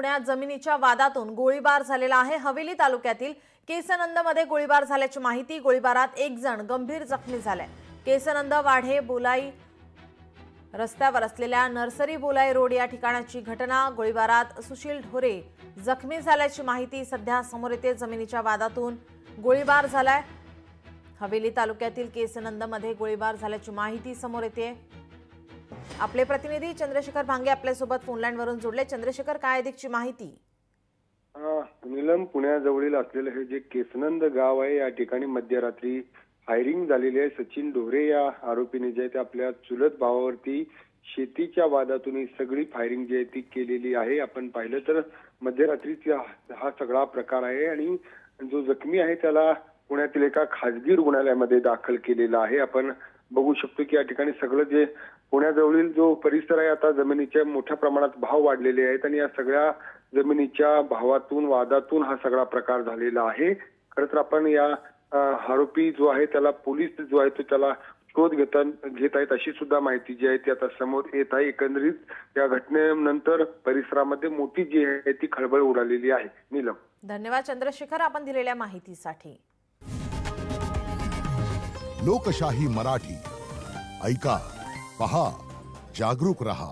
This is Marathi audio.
पुण्यात जमिनीच्या वादातून गोळीबार झालेला आहे। हवेली तालुक्यातील केसनंदमध्ये गोळीबार झाल्याची माहिती। गोळीबारात एक जण गंभीर जखमी झालाय। केसनंद वाढे बोलाई रस्त्यावर असलेल्या नर्सरी बोलाई रोड या ठिकाणाची घटना। गोळीबारात सुशील ढोरे जखमी झाल्याची माहिती सध्या समोर येते। जमिनीच्या वादातून गोळीबार झालाय। हवेली तालुक्यातील केसनंदमध्ये गोळीबार झाल्याची माहिती समोर येते। आपले प्रतिनिधी चंद्रशेखर भांगे आपल्या सोबत फोन लाईन वरून जोडले। चंद्रशेखर, काय अधिकची माहिती? नीलम, पुण्याजवळील असलेले हे जे केसनंद गाव आहे या ठिकाणी मध्यरात्री फायरिंग झालेली आहे। सचिन ढोरे या आरोपीने जे ते आपल्या चुलत भावावरती शेतीच्या वादातून ही सगळी फायरिंग जी आहे ती केलेली आहे। आपण पाहिलं तर मध्यरात्रीचा हा सगळा प्रकार आहे आणि जो जखमी आहे त्याला पुण्यातील एका खासगी रुग्णालयामध्ये दाखल केलेला आहे। आपण बघू शकतो की या ठिकाणी सगळं जे पुण्याजवळील जो परिसर आहे आता जमिनीच्या मोठ्या प्रमाणात भाव वाढलेले आहेत आणि या सगळ्या जमिनीच्या भावातून वादातून हा सगळा प्रकार झालेला आहे। खरं तर आपण या आरोपी जो आहे त्याला पोलीस जो आहे तो त्याला शोध घेत आहेत अशी सुद्धा माहिती जी आहे ती आता समोर येत आहे। एकंदरीत या घटनेनंतर परिसरामध्ये मोठी जी आहे ती खळबळ उडालेली आहे। नीलम, धन्यवाद चंद्रशेखर आपण दिलेल्या माहितीसाठी। लोकशाही मराठी ऐका, पहा, जागरूक रहा।